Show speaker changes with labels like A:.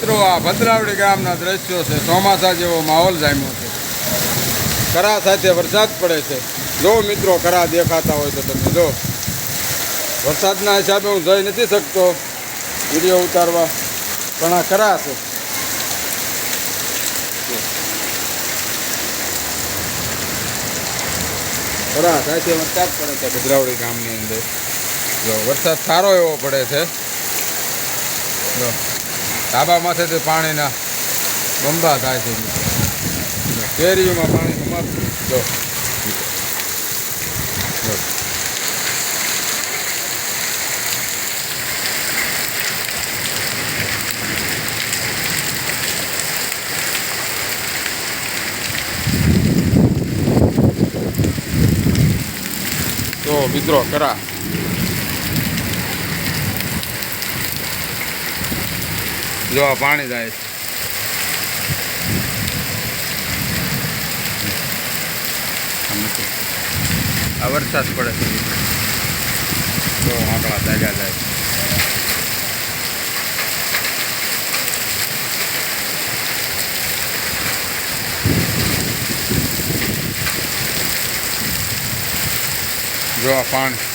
A: મિત્રો આ ભદ્રાવડી ગામના દ્રશ્યો છે. ચોમાસા જેવો માહોલ જામ્યો છે. કરા સાથે વરસાદ પડે છે. જો મિત્રો કરા દેખાતા હોય તો તમે જો. વરસાદના હિસાબે હું જઈ નથી શકતો વિડીયો ઉતારવા, પણ આ કરા છે. કરા સાથે વરસાદ પડે છે ભદ્રાવડી ગામની અંદર. જો વરસાદ સારો એવો પડે છે. જો ધાબામાંથી પાણીના બંબા થાય છે. કેરીઓમાં પાણી સમાતું. જો તો મિત્રો કરા જો આ પાણી જાય છે. આ વરસાદ પડે છે. તો આંકડા જાગ્યા જાય. જો આ પાણી